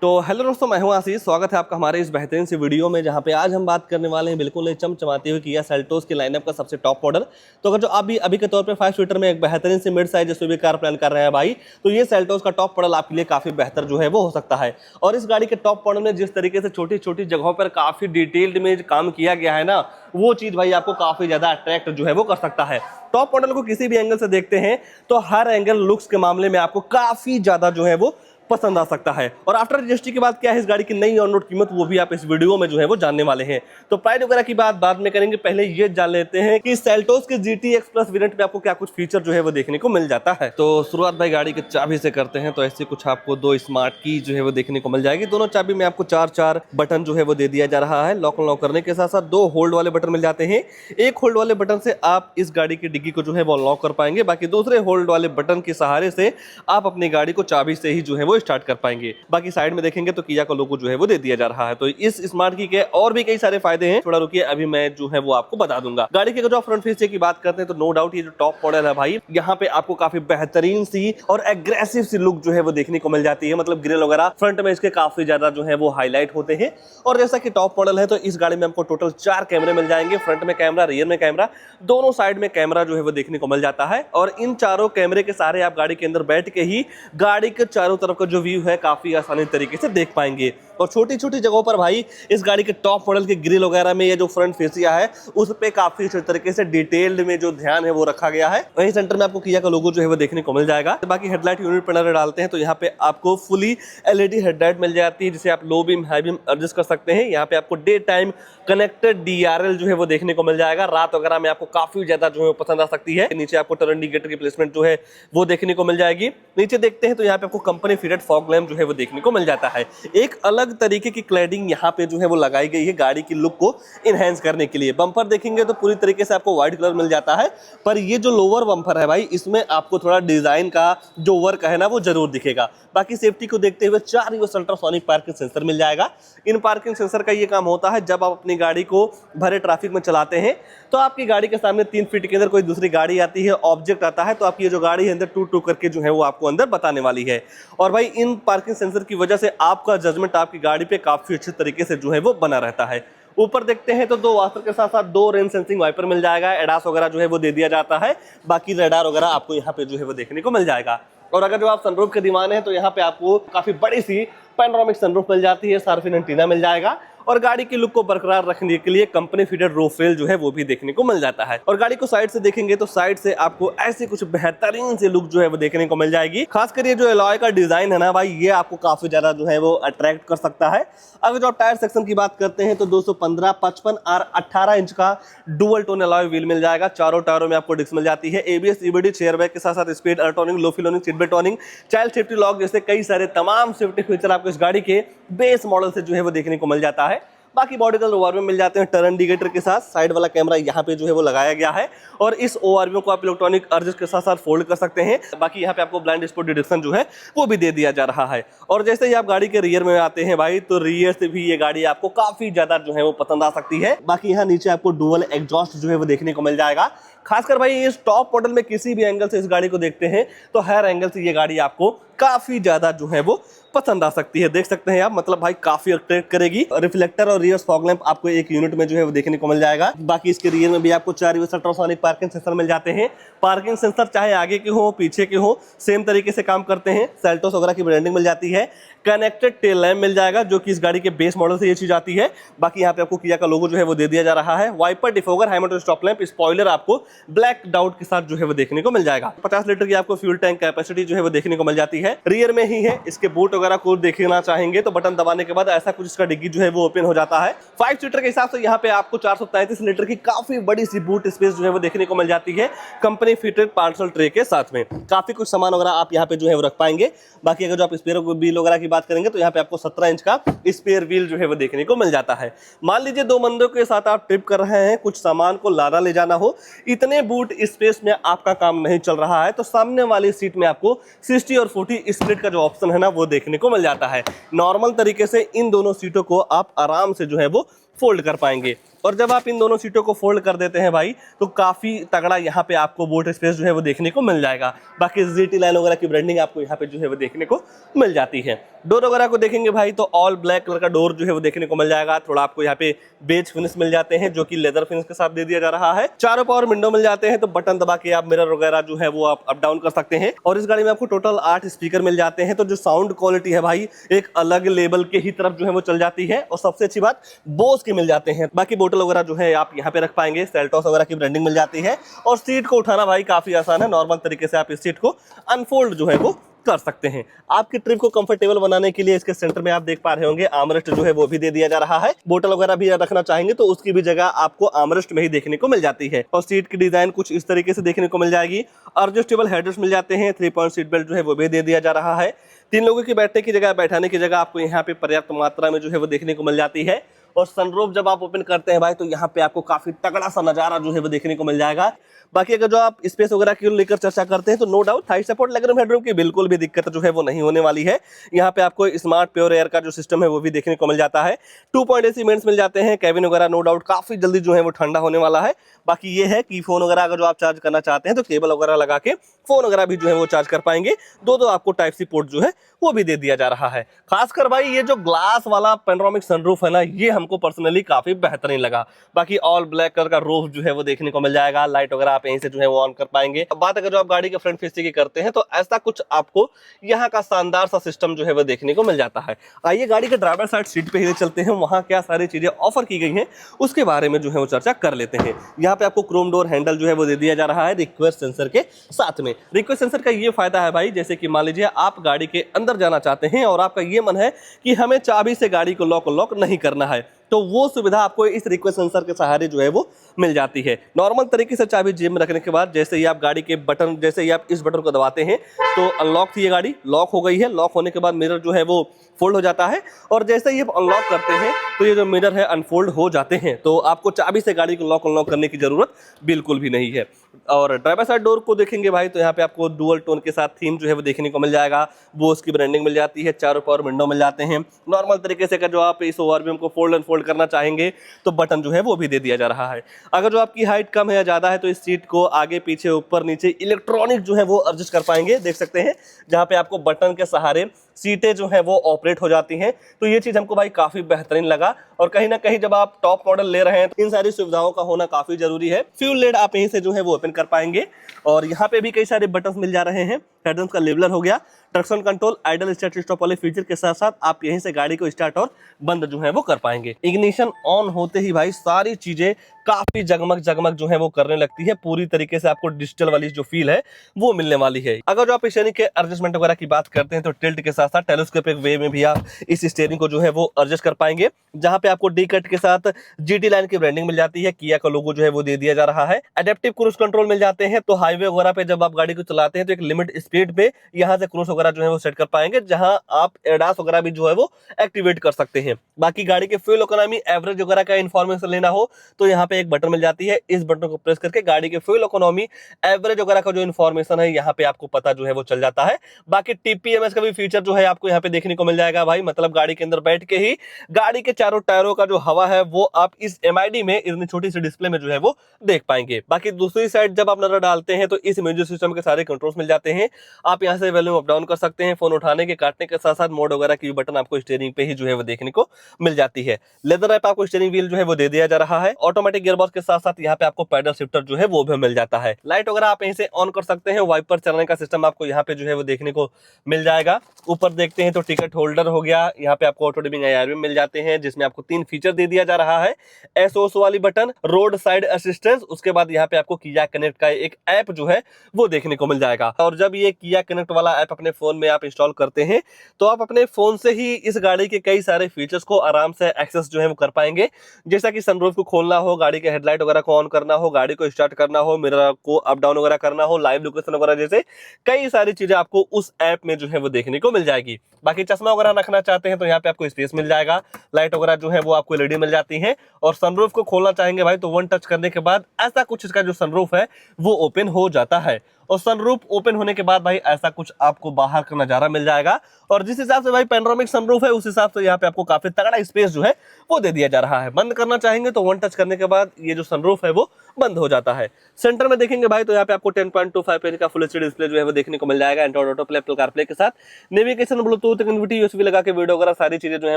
तो हेलो दोस्तों, मैं हूं आशीष। स्वागत है आपका हमारे इस बेहतरीन सी वीडियो में, जहां पे आज हम बात करने वाले हैं बिल्कुल चमचमाती हुई किया सेल्टोस की लाइनअप का सबसे टॉप मॉडल। तो अगर जो आप भी अभी के तौर पे 5 सीटर में एक बेहतरीन सी mid size SUV car plan कर रहे हैं भाई, तो ये सेल्टोस का टॉप मॉडल आपके लिए काफी बेहतर जो है वो हो सकता है। और इस गाड़ी के टॉप मॉडल में जिस तरीके से छोटी छोटी जगहों पर काफी डिटेल्ड में काम किया गया है ना, वो चीज भाई आपको काफी ज्यादा अट्रैक्ट जो है वो कर सकता है। टॉप मॉडल को किसी भी एंगल से देखते हैं तो हर एंगल लुक्स के मामले में आपको काफी ज्यादा जो है वो पसंद आ सकता है। और आफ्टर जीएसटी के बाद क्या है इस गाड़ी की नई ऑन रोड कीमत, वो भी आप इस वीडियो में जो है वो जानने वाले हैं। तो प्राइस वगैरह की बात बाद में करेंगे, पहले ये जान लेते हैं कि सेल्टोस के GTX प्लस वेरिएंट में आपको क्या कुछ फीचर जो है वो देखने को मिल जाता है। तो शुरुआत भाई गाड़ी की चाबी से करते हैं। तो ऐसे कुछ आपको दो स्मार्ट की जो है वो देखने को मिल जाएगी। दोनों चाबी में आपको 4 बटन जो है वो दे दिया जा रहा है। लॉक अनलॉक करने के साथ साथ 2 होल्ड वाले बटन मिल जाते हैं। एक होल्ड वाले बटन से आप इस गाड़ी की डिग्गी को जो है वो अनलॉक कर पाएंगे, बाकी दूसरे होल्ड वाले बटन के सहारे से आप अपनी गाड़ी को चाबी से ही जो है वो स्टार्ट कर पाएंगे। बाकी साइड में देखेंगे तो किया का लोगो जो है वो दे दिया जा रहा है। तो इस स्मार्ट की के और भी कई सारे फायदे हैं, थोड़ा रुकिए अभी मैं जो है वो आपको बता दूंगा। गाड़ी के जो फ्रंट फेस की बात करते हैं तो नो डाउट ये जो टॉप मॉडल है भाई, यहाँ पे आपको काफी बेहतरीन सी और एग्रेसिव सी लुक जो है वो देखने को मिल जाती है। मतलब ग्रिल वगैरह फ्रंट में इसके काफी ज्यादा जो है वो हाईलाइट होते हैं। और जैसा कि टॉप मॉडल है तो इस गाड़ी में आपको टोटल 4 कैमरे मिल जाएंगे। फ्रंट में कैमरा, रियर में कैमरा, दोनों साइड में कैमरा जो है वो देखने को मिल जाता है। और इन चारों कैमरे के सहारे आप गाड़ी के अंदर बैठ के ही गाड़ी के चारों तरफ का जो व्यू है काफी आसानी तरीके से देख पाएंगे। और छोटी छोटी जगहों पर भाई इस गाड़ी के टॉप मॉडल के ग्रिल वगैरह में ये जो फ्रंट फेसिया है उस पे काफी अच्छे तरीके से डिटेल्ड में जो ध्यान है वो रखा गया है। वहीं सेंटर में आपको किया का लोगो जो है वो देखने को मिल जाएगा। बाकी हेडलाइट यूनिट पर नजर डालते हैं तो यहाँ पे आपको फुली LED हेडलाइट मिल जाती है, जिसे आप low beam high beam adjust कर सकते हैं। यहाँ पे आपको डे टाइम कनेक्टेड DRL जो है वो देखने को मिल जाएगा। रात वगैरह में आपको काफी ज्यादा जो है पसंद आ सकती है। नीचे आपको टर्न इंडिकेटर की प्लेसमेंट जो है वो देखने को मिल जाएगी। नीचे देखते हैं तो यहाँ पे आपको कंपनी फिटेड फॉग लैंप जो है वो देखने को मिल जाता है। एक अलग तरीके की क्लैडिंग यहाँ पे जो है वो लगाई गई है गाड़ी की लुक को इनहेंस करने के लिए। बम्पर देखेंगे तो पूरी तरीके से आपको व्हाइट कलर मिल जाता है, पर ये जो लोअर बम्पर है भाई इसमें आपको थोड़ा डिजाइन का जो वर्क है ना वो जरूर दिखेगा। बाकी सेफ्टी को देखते हुए 4 यूएस अल्ट्रासोनिक पार्किंग सेंसर मिल जाएगा। इन पार्किंग सेंसर का ये काम होता है जब आप अपनी गाड़ी को भरे ट्रैफिक में चलाते हैं तो आपकी गाड़ी के सामने 3 फीट के अंदर कोई दूसरी गाड़ी आती है, ऑब्जेक्ट आता है, तो आपकी ये जो गाड़ी है अंदर टू टू करके जो है वो आपको अंदर बताने वाली है। और भाई इन पार्किंग सेंसर की वजह से आपका जजमेंट आपकी गाड़ी पे काफी अच्छे तरीके से जो है वो बना रहता है। ऊपर देखते हैं तो 2 वास्पर के साथ साथ 2 रेन सेंसिंग वाइपर मिल जाएगा। एडास वगैरह जो है वो दे दिया जाता है। बाकी रडार वगैरह आपको यहाँ पे जो है वो देखने को मिल जाएगा। और अगर जो आप सनरूफ के दीवाने हैं तो यहाँ पे आपको काफी बड़ी सी पैनोरामिक सनरूफ मिल जाती है। सार्फिन एंटीना मिल जाएगा। और गाड़ी की लुक को बरकरार रखने के लिए कंपनी फिटेड रूफ रेल जो है वो भी देखने को मिल जाता है। और गाड़ी को साइड से देखेंगे तो साइड से आपको ऐसी कुछ बेहतरीन सी लुक जो है वो देखने को मिल जाएगी। खासकर ये जो एलॉय का डिजाइन है ना भाई, ये आपको काफी ज्यादा जो है वो अट्रैक्ट कर सकता है। अगर जो आप टायर सेक्शन की बात करते हैं तो 215, 55 और 18 इंच का डुअल टोन एलॉय व्हील मिल जाएगा। चारों टायरों में आपको डिस्क मिल जाती है। ABS EBD चेयर बैग के साथ साथ speed warning, low fuel warning, seat belt warning, child safety lock जैसे कई सारे तमाम सेफ्टी फीचर आपको इस गाड़ी के बेस मॉडल से जो है वो देखने को मिल जाता है। बाकी बॉडी कलर ओआरवी मिल जाते हैं टर्न इंडिकेटर के साथ। साइड वाला कैमरा यहाँ पे जो है वो लगाया गया है और इस ओआरवी को आप इलेक्ट्रॉनिक एडजस्ट के साथ साथ फोल्ड कर सकते हैं। बाकी यहाँ पे आपको ब्लाइंड स्पॉट डिटेक्शन जो है वो भी दे दिया जा रहा है। और जैसे ही आप गाड़ी के रियर में आते हैं भाई, तो रियर से भी ये गाड़ी आपको काफी ज्यादा जो है वो पसंद आ सकती है। बाकी यहाँ नीचे आपको डुअल एग्जॉस्ट जो है वो देखने को मिल जाएगा। खासकर भाई इस टॉप मॉडल में किसी भी एंगल से इस गाड़ी को देखते हैं तो हर एंगल से ये गाड़ी आपको काफी ज्यादा जो है वो पसंद आ सकती है। देख सकते हैं आप, मतलब भाई काफी अट्रैक्ट करेगी। रिफ्लेक्टर और रियर फॉग लैंप आपको एक यूनिट में जो है वो देखने को मिल जाएगा। बाकी इसके रियर में भी आपको 4 यूएस अल्ट्रासोनिक पार्किंग सेंसर मिल जाते हैं। पार्किंग सेंसर चाहे आगे के हो पीछे के हो सेम तरीके से काम करते हैं। सेल्टोस वगैरह की ब्रांडिंग मिल जाती है। कनेक्टेड टेल लैम्प मिल जाएगा जो कि इस गाड़ी के बेस मॉडल से ये चीज आती है। बाकी यहाँ पे आपको किया का लोगो जो है वो दे दिया जा रहा है। Wiper, defogger, high motor stop lamp, spoiler आपको ब्लैक डाउट के साथ जो है वो देखने को मिल जाएगा। 50 लीटर की आपको फ्यूल टैंक कैपेसिटी जो है वो देखने को मिल जाती है। रियर में ही है। इसके बूट वगैरह को देखना चाहेंगे तो बटन दबाने के बाद ऐसा कुछ इसका डिग्गी जो है वो ओपन हो जाता है। 5 सीटर के हिसाब से यहाँ पे आपको 433 लीटर की काफी बड़ी सी बूट स्पेस जो है वो देखने को मिल जाती है कंपनी फिटेड पार्सल ट्रे के साथ में। काफी कुछ सामान वगैरह आप यहाँ पे जो है वो रख पाएंगे। बाकी अगर जो आप स्पेयर व्हील वगैरह की बात करेंगे तो यहाँ पे आपको 17 इंच का स्पेयर व्हील जो है वो देखने को मिल जाता है। मान लीजिए 2 बंदों के साथ आप ट्रिप कर रहे हैं, कुछ सामान को लाना ले जाना हो, इतने बूट स्पेस में आपका काम नहीं चल रहा है तो सामने वाली सीट में आपको 60 और 40 स्प्लिट का जो ऑप्शन है ना वो देखने को मिल जाता है। नॉर्मल तरीके से इन दोनों सीटों को आप आराम से जो है वो फोल्ड कर पाएंगे। और जब आप इन दोनों सीटों को फोल्ड कर देते हैं भाई, तो काफी तगड़ा यहाँ पे आपको बूट स्पेस जो है वो देखने को मिल जाएगा। बाकी GT लाइन वगैरह की ब्रांडिंग आपको यहाँ पे जो है वो देखने को मिल जाती है। डोर वगैरह को देखेंगे भाई तो ऑल ब्लैक कलर का डोर जो है वो देखने को मिल जाएगा। थोड़ा आपको यहाँ पे बेज फिनिश मिल जाते हैं जो कि लेदर फिनिश के साथ दे दिया जा रहा है। चारों पावर विंडो मिल जाते हैं, तो बटन दबा के आप मिरर वगैरह जो है वो आप अप डाउन कर सकते हैं। और इस गाड़ी में आपको टोटल 8 स्पीकर मिल जाते हैं, तो जो साउंड क्वालिटी है भाई एक अलग लेवल के ही तरफ जो है वो चल जाती है। और सबसे अच्छी बात बोस के मिल जाते हैं। बाकी बोतल वगैरह जो है आप यहाँ पे रख पाएंगे। सेल्टॉस वगैरह की ब्रांडिंग मिल जाती है। और सीट को उठाना भाई काफी आसान है। नॉर्मल तरीके से आप इस सीट को अनफोल्ड जो है वो कर सकते हैं। आपकी ट्रिप को कंफर्टेबल बनाने के लिए इसके सेंटर में आप देख पा रहे होंगे आर्मरेस्ट जो है वो भी दे दिया जा रहा है। बोतल वगैरह भी रखना चाहेंगे तो उसकी भी जगह आपको आर्मरेस्ट में ही देखने को मिल जाती है। और सीट की डिजाइन कुछ इस तरीके से देखने को मिल जाएगी। एडजस्टेबल हेडरेस्ट मिल जाते हैं। 3 पॉइंट सीट बेल्ट जो है वो भी दे दिया जा रहा है। 3 लोगों की बैठने की जगह, बैठाने की जगह आपको यहाँ पे पर्याप्त मात्रा में जो है वो देखने को मिल जाती है। और सनरूफ जब आप ओपन करते हैं भाई तो यहाँ पे आपको काफी तगड़ा सा नजारा जो है वो देखने को मिल जाएगा। बाकी अगर जो आप स्पेस वगैरह की लेकर चर्चा करते हैं तो no doubt thigh support legroom headroom की बिल्कुल भी दिक्कत जो है वो नहीं होने वाली है। यहाँ पे आपको स्मार्ट प्योर एयर का जो सिस्टम है वो भी देखने को मिल जाता है। 2 पॉइंट AC वेंट्स मिल जाते हैं। कैबिन वगैरह नो डाउट काफी जल्दी जो है वो ठंडा होने वाला है। बाकी ये है कि फोन वगैरह अगर जो आप चार्ज करना चाहते हैं तो केबल वगैरह लगा के फोन वगैरह भी जो है वो चार्ज कर पाएंगे। दो आपको टाइप सी पोर्ट जो है वो भी दे दिया जा रहा है। खासकर भाई ये जो ग्लास वाला पैनोरामिक सनरूफ है ना, ये हमको पर्सनली काफी बेहतरीन लगा। बाकी ऑल ब्लैक कलर का रूफ जो है वो देखने को मिल जाएगा। लाइट वगैरह आप यहीं से जो है वो ऑन कर पाएंगे। अब बात अगर जो आप गाड़ी के फ्रंट फेसिंग की करते हैं तो ऐसा कुछ आपको यहाँ का शानदार सा सिस्टम जो है वो देखने को मिल जाता है। आइए गाड़ी के ड्राइवर साइड सीट पे ही चलते हैं, वहां क्या सारी चीजें ऑफर की गई हैं उसके बारे में जो है वो चर्चा कर लेते हैं। यहाँ पे आपको क्रोम डोर हैंडल जो है वो दे दिया जा रहा है रिक्वेस्ट सेंसर के साथ में। रिक्वेस्ट सेंसर का ये फायदा है भाई, जैसे कि मान लीजिए आप गाड़ी के अंदर जाना चाहते हैं और आपका ये मन है कि हमें चाबी से गाड़ी को लॉक नहीं करना है, तो वो सुविधा आपको इस रिक्वेस्ट सेंसर के सहारे जो है वो मिल जाती है। नॉर्मल तरीके से चाबी जेब में रखने के बाद जैसे ही आप गाड़ी के बटन, जैसे ही आप इस बटन को दबाते हैं तो अनलॉक थी ये गाड़ी, लॉक हो गई है। लॉक होने के बाद मिरर जो है वो फोल्ड हो जाता है। और जैसे ही आप अनलॉक करते हैं तो ये जो मिरर है अनफोल्ड हो जाते हैं। तो आपको चाबी से गाड़ी को लॉक अनलॉक करने की जरूरत बिल्कुल भी नहीं है। और ड्राइवर साइड डोर को देखेंगे भाई तो यहाँ पे आपको डुअल टोन के साथ थीम जो है वो देखने को मिल जाएगा। बोस की ब्रांडिंग मिल जाती है। चारों पावर विंडो मिल जाते हैं। नॉर्मल तरीके से अगर जो आप इस ओवरव्यू को फोल्ड अनफोल्ड करना चाहेंगे तो बटन जो है वो भी दे दिया जा रहा है। अगर जो आपकी हाइट कम है या ज्यादा है तो इस सीट को आगे पीछे ऊपर नीचे इलेक्ट्रॉनिक जो है वो एडजस्ट कर पाएंगे। देख सकते हैं जहां पे आपको बटन के सहारे सीटें जो है वो ऑपरेट हो जाती हैं। तो ये चीज हमको भाई काफी बेहतरीन लगा। और कहीं ना कहीं जब आप टॉप मॉडल ले रहे हैं तो इन सारी सुविधाओं का होना काफी जरूरी है। फ्यूल लेड आप यहीं से जो है वो ओपन कर पाएंगे। और यहाँ पे भी कई सारे बटन मिल जा रहे हैं। हेडरम्स का लेवलर हो गया, traction control, idol start stop वाले फीचर के साथ साथ आप यहीं से गाड़ी को स्टार्ट और बंद जो है वो कर पाएंगे। इग्निशन ऑन होते ही भाई सारी चीजें काफी जगमग जगमग जो है वो करने लगती है। पूरी तरीके से आपको डिजिटल वाली जो फील है वो मिलने वाली है। अगर जो आप स्टीयरिंग के एडजस्टमेंट वगैरह की बात करते हैं तो टिल्ट के साथ साथ टेलीस्कोपिक वे में भी आप इस स्टीयरिंग को जो है वो एडजस्ट कर पाएंगे। जहां पे आपको डी कट के साथ GT लाइन की ब्रांडिंग मिल जाती है। किया का लोगो जो है वो दे दिया जा रहा है। एडेप्टिव क्रूज कंट्रोल मिल जाते हैं। तो हाईवे वगैरह पे जब आप गाड़ी को चलाते हैं तो एक लिमिट स्पीड पे यहाँ से क्रूज वगैरह जो है वो सेट कर पाएंगे, जहां आप एडास वगैरह भी जो है वो एक्टिवेट कर सकते हैं। बाकी गाड़ी के फ्यूल इकोनॉमी, एवरेज वगैरह का इंफॉर्मेशन लेना हो तो यहाँ पे एक बटन मिल जाती है। इस बटन को प्रेस करके गाड़ी के फ्यूल इकोनॉमी, एवरेज वगैरह का जो इन्फॉर्मेशन है यहाँ पे आपको पता जो है वो चल जाता है। बाकी TPMS का भी फीचर जो है आपको यहाँ पे देखने को मिल जाएगा भाई। मतलब गाड़ी के अंदर बैठ के ही गाड़ी के चारों टायरों का जो हवा है वो आप इस MID में इतनी छोटी सी डिस्प्ले में जो है वो देख पाएंगे। बाकी दूसरी साइड जब आप नजर डालते हैं तो इस म्यूजिक सिस्टम के सारे कंट्रोल्स मिल जाते हैं। आप यहाँ से वॉल्यूम अप डाउन कर सकते हैं। फोन उठाने के, काटने के साथ साथ मोड वगैरह की बटन आपको स्टीयरिंग पे ही जो है वो देखने को मिल जाती है। लेदर रैप आपको स्टीयरिंग व्हील जो है वो दे दिया जा रहा है। ऑटोमेटिक गियरबॉक्स के साथ साथ यहाँ पे आपको पैडल शिफ्टर जो है वो भी मिल जाता है। लाइट वगैरह आप यहीं से ऑन कर सकते हैं। वाइपर चलाने का सिस्टम आपको यहाँ पे जो है वो देखने को मिल जाएगा। ऊपर देखते हैं तो टिकट होल्डर हो गया। यहाँ पे आपको ऑटो डिमिंग IR मिल जाते हैं, जिसमें आपको 3 फीचर दे दिया जा रहा है। SOS वाली बटन, रोड साइड असिस्टेंस, उसके बाद यहाँ पे आपको किया कनेक्ट का एक ऐप जो है वो देखने को मिल जाएगा। और जब ये किया कनेक्ट वाला ऐप अपने फोन में आप इंस्टॉल करते हैं तो आप अपने फोन से ही इस गाड़ी के कई सारे फीचर्स को आराम से एक्सेस जो है वो कर पाएंगे। जैसा कि सनरूफ को खोलना हो, गाड़ी के हेडलाइट वगैरह को ऑन करना हो, गाड़ी को स्टार्ट करना हो, मिरर को अप डाउन वगैरह करना हो, लाइव लोकेशन वगैरह, जैसे कई सारी चीजें आपको उस ऐप में जो है वो देखने को मिल जाएगी। बाकी चश्मा वगैरह रखना चाहते हैं तो यहाँ पे आपको स्पेस मिल जाएगा। लाइट वगैरह जो है वो आपको LED मिल जाती है। और सनरूफ को खोलना चाहेंगे भाई तो वन टच करने के बाद ऐसा कुछ इसका जो सनरूफ है वो ओपन हो जाता है। और सनरूफ ओपन होने के बाद भाई ऐसा कुछ आपको बाहर का नजारा मिल जाएगा। और जिस हिसाब से भाई पैनोरामिक सनरूफ है उस हिसाब से यहाँ पे आपको काफी तगड़ा स्पेस जो है वो दे दिया जा रहा है। बंद करना चाहेंगे तो वन टच करने के बाद ये जो सनरूफ है वो बंद हो जाता है। सेंटर में देखेंगे भाई तो यहाँ पे आपको 10.25 इंच का फुल एचडी डिस्प्ले जो है वो देखने को मिल जाएगा Android auto play, Apple CarPlay के साथ। नेविगेशन, ब्लूटूथ कनेक्टिविटी, यूएसबी लगा के वीडियो वगैरह सारी चीजें जो है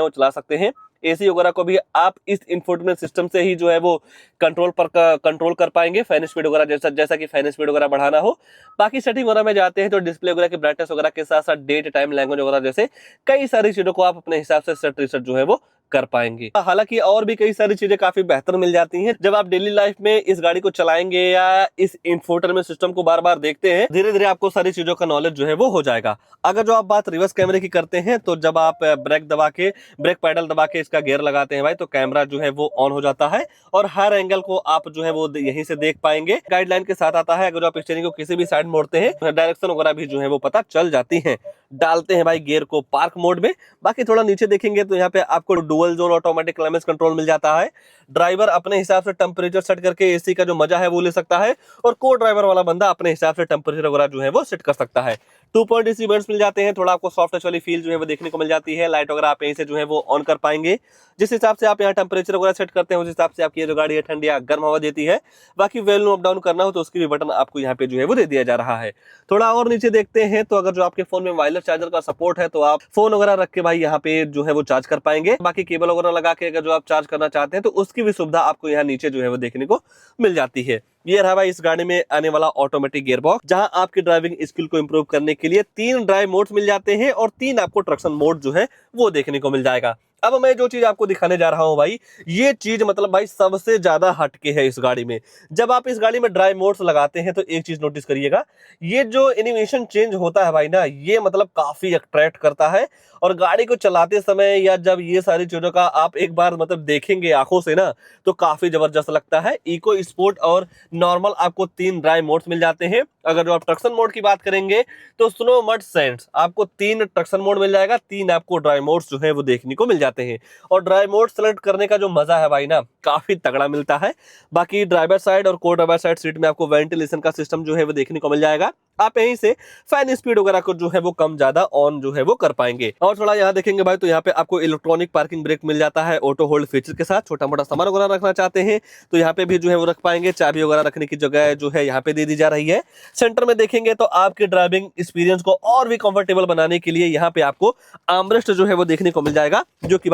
वो चला सकते हैं। एसी वगैरह को भी आप इस इंफोटेनमेंट सिस्टम से ही जो है वो कंट्रोल कर पाएंगे। फैन स्पीड वगैरह जैसा कि फैन स्पीड वगैरह बढ़ाना हो। बाकी सेटिंग वगैरह में जाते हैं तो डिस्प्ले वगैरह की ब्राइटनेस वगैरह के साथ साथ डेट टाइम, लैंग्वेज वगैरह जैसे कई सारी चीजों को आप अपने हिसाब से सेट रिसेट जो है वो कर पाएंगे। हालांकि और भी कई सारी चीजें काफी बेहतर मिल जाती हैं जब आप डेली लाइफ में इस गाड़ी को चलाएंगे या इस इंफोटेनमेंट सिस्टम को बार बार देखते हैं, धीरे धीरे आपको सारी चीजों का नॉलेज जो है वो हो जाएगा। अगर जो आप बात रिवर्स कैमरे की करते हैं तो जब आप ब्रेक पैडल दबा के इसका गियर लगाते हैं भाई तो कैमरा जो है वो ऑन हो जाता है और हर एंगल को आप जो है वो यहीं से देख पाएंगे। गाइडलाइन के साथ आता है। अगर आप स्टीयरिंग को किसी भी साइड मोड़ते हैं डायरेक्शन वगैरह भी जो है वो पता चल जाती है। डालते हैं भाई गियर को पार्क मोड में। बाकी थोड़ा नीचे देखेंगे तो यहाँ पे आपको dual zone automatic climate control मिल जाता है। ड्राइवर अपने हिसाब से टेम्परेचर सेट करके एसी का जो मजा है वो ले सकता है और को ड्राइवर वाला बंदा अपने हिसाब से टेम्परेचर वगैरह जो है वो सेट कर सकता है। 2 AC वेंट्स मिल जाते हैं। थोड़ा आपको सॉफ्ट टच वाली फील जो है वो देखने को मिल जाती है। लाइट वगैरह आप यहीं से जो है वो ऑन कर पाएंगे। जिस हिसाब से आप यहाँ टेम्परेचर वगैरह सेट करते हैं उस हिसाब से आपकी ये जो गाड़ी है ठंडी या गर्म हवा देती है। बाकी वैल्यूम अप डाउन करना हो तो उसकी भी बटन आपको यहाँ पे जो है वो दे दिया जा रहा है। थोड़ा और नीचे देखते हैं तो अगर जो आपके फोन में वायरलेस चार्जर का सपोर्ट है तो आप फोन वगैरह रख के भाई यहाँ पे जो है वो चार्ज कर पाएंगे। बाकी केबल वगैरह लगा के अगर जो आप चार्ज करना चाहते हैं तो उसकी भी सुविधा आपको यहाँ नीचे जो है वो देखने को मिल जाती है। ये रहा भाई इस गाड़ी में आने वाला ऑटोमेटिक गियर बॉक्स, जहां आपकी ड्राइविंग स्किल को इंप्रूव करने के लिए 3 ड्राइव मोड्स मिल जाते हैं और 3 आपको ट्रैक्शन मोड जो है वो देखने को मिल जाएगा। अब मैं जो चीज आपको दिखाने जा रहा हूं भाई, ये चीज मतलब भाई सबसे ज्यादा हटके है इस गाड़ी में। जब आप इस गाड़ी में ड्राइव मोड्स लगाते हैं तो एक चीज नोटिस करिएगा, ये जो एनिमेशन चेंज होता है भाई ना, ये मतलब काफी अट्रैक्ट करता है। और गाड़ी को चलाते समय या जब ये सारी चीजों का आप एक बार मतलब देखेंगे आंखों से ना तो काफी जबरदस्त लगता है। इको, स्पोर्ट और नॉर्मल आपको 3 ड्राइव मोड्स मिल जाते हैं। अगर जो आप ट्रैक्शन मोड की बात करेंगे तो स्नो, मड, सैंड्स आपको 3 ट्रैक्शन मोड मिल जाएगा, 3 आपको ड्राइव मोड्स जो है वो देखने को मिल जाते हैं। और ड्राइव मोड सेलेक्ट करने का जो मजा है भाई ना, काफी तगड़ा मिलता है। बाकी ड्राइवर साइड और को ड्राइवर साइड सीट में आपको वेंटिलेशन का सिस्टम जो है वो देखने को मिल जाएगा। आप यहीं से फैन स्पीड वगैरह को जो है वो कम ज्यादा ऑन जो है वो कर पाएंगे। और थोड़ा यहाँ देखेंगे भाई तो यहाँ पे आपको इलेक्ट्रॉनिक पार्किंग ब्रेक मिल जाता है ऑटो होल्ड फीचर के साथ। छोटा मोटा सामान वगैरह रखना चाहते हैं तो यहाँ पे भी जो है वो रख पाएंगे। चाबी वगैरह रखने की जगह जो है यहाँ पे दे दी जा रही है। सेंटर में देखेंगे तो आपके ड्राइविंग एक्सपीरियंस को और भी कंफर्टेबल बनाने के लिए यहाँ पे आपको आर्मरेस्ट जो है वो देखने को मिल जाएगा, जो कि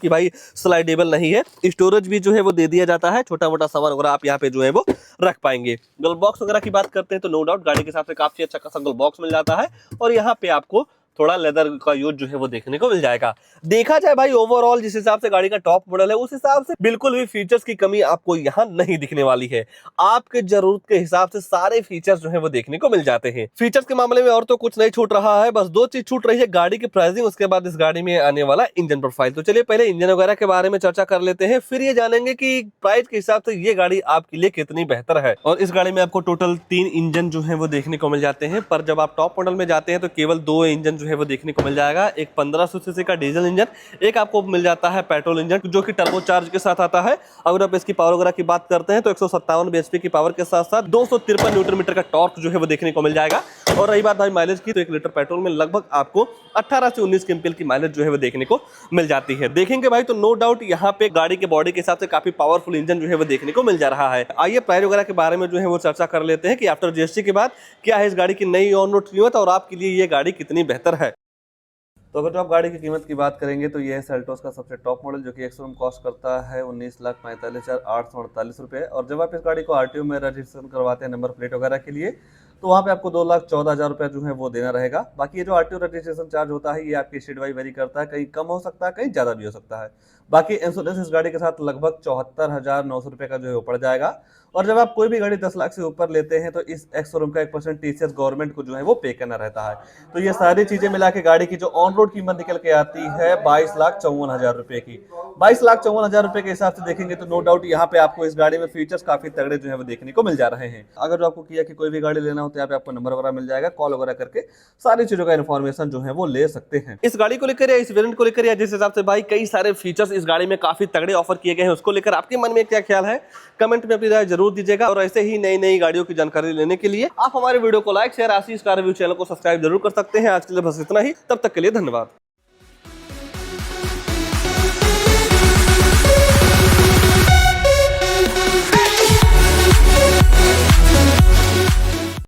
भाई स्लाइडेबल नहीं है। स्टोरेज भी जो है वो दे दिया जाता है। छोटा मोटा सामान वगैरह आप यहाँ पे जो है वो रख पाएंगे। ग्लव बॉक्स वगैरह की बात करते हैं तो नो डाउट गाड़ी के हिसाब से काफी अच्छा खासा ग्लव बॉक्स मिल जाता है और यहाँ पे आपको थोड़ा लेदर का यूज जो है वो देखने को मिल जाएगा। देखा जाए भाई ओवरऑल जिस हिसाब से गाड़ी का टॉप मॉडल है उस हिसाब से बिल्कुल भी फीचर्स की कमी आपको यहाँ नहीं दिखने वाली है। आपके जरूरत के हिसाब से सारे फीचर्स जो है वो देखने को मिल जाते हैं। फीचर्स के मामले में और तो कुछ नहीं छूट रहा है, बस 2 चीज छूट रही है, गाड़ी की प्राइसिंग, उसके बाद इस गाड़ी में आने वाला इंजन प्रोफाइल। तो चलिए पहले इंजन वगैरह के बारे में चर्चा कर लेते हैं, फिर ये जानेंगे कि प्राइस के हिसाब से ये गाड़ी आपके लिए कितनी बेहतर है। और इस गाड़ी में आपको टोटल 3 इंजन जो है वो देखने को मिल जाते हैं, पर जब आप टॉप मॉडल में जाते हैं तो केवल 2 इंजन जो है वो देखने को मिल जाएगा। एक 1500 सीसी का डीजल इंजन, एक आपको मिल जाता है पेट्रोल इंजन जो कि टर्बो चार्ज के साथ आता है। अगर आप इसकी पावर वगैरह की बात करते हैं तो 157 bhp की पावर के साथ साथ 253 न्यूटन मीटर का टॉर्क जो है वो देखने को मिल जाएगा। और रही बात भाई माइलेज की तो 1 लीटर पेट्रोल में लगभग आपको 18 से 19 एमपीएल की माइलेज जो है वो देखने को मिल जाती है। देखेंगे भाई तो नो डाउट यहाँ पे गाड़ी के बॉडी के हिसाब से काफी पावरफुल इंजन जो है वो देखने को मिल जा रहा है। आइए प्राइस वगैरह के बारे में जो है वो चर्चा कर लेते हैं कि आफ्टर जीएसटी के बाद क्या है इस गाड़ी की नई ऑन रोड कीमत और आपके लिए ये गाड़ी कितनी बेहतर है। तो अगर जो आप गाड़ी की कीमत की बात करेंगे तो ये है सेल्टोस का सबसे टॉप मॉडल, जो कि एक्स-शोरूम कॉस्ट करता है 19,45,848 रुपये। और जब आप इस गाड़ी को आरटीओ में रजिस्ट्रेशन करवाते हैं नंबर प्लेट वगैरह के लिए तो वहाँ पे आपको 2,14,000 रुपये जो है वो देना रहेगा। बाकी ये जो आरटीओ रजिस्ट्रेशन चार्ज होता है ये आपकी स्टेट वाइज वेरी करता है, कहीं कम हो सकता है कहीं ज़्यादा भी हो सकता है। बाकी इंश्योरेंस इस गाड़ी के साथ लगभग 74,900 रुपये का जो है वो पड़ जाएगा। और जब आप कोई भी गाड़ी 10 लाख से ऊपर लेते हैं तो इस एक्स-शोरूम का 1% टीसीएस गवर्नमेंट को जो है वो पे करना रहता है। तो ये सारी चीजें मिला के गाड़ी की जो ऑन रोड कीमत निकल के आती है 22,54,000 रुपए की। 22,54,000 रुपए के हिसाब से देखेंगे तो नो डाउट यहाँ पे आपको इस गाड़ी में फीचर्स काफी तगड़े जो है वो देखने को मिल जा रहे हैं। अगर जो आपको किया कि कोई भी गाड़ी लेना हो तो यहाँ पे आपको नंबर वगैरह मिल जाएगा, कॉल वगैरह करके सारी चीजों का इन्फॉर्मेशन जो है वो ले सकते हैं। इस गाड़ी को लेकर या इस वेरिएंट को लेकर या जिस हिसाब से भाई कई सारे फीचर्स इस गाड़ी में काफी तगड़े ऑफर किए गए हैं, उसको लेकर आपके मन में क्या ख्याल है, कमेंट में अपनी राय जरूर दीजिएगा। और ऐसे ही नई नई गाड़ियों की जानकारी लेने के लिए आप हमारे वीडियो को लाइक शेयर आशीष कार रिव्यू चैनल को सब्सक्राइब जरूर कर सकते हैं। आज के लिए बस इतना ही, तब तक के लिए धन्यवाद।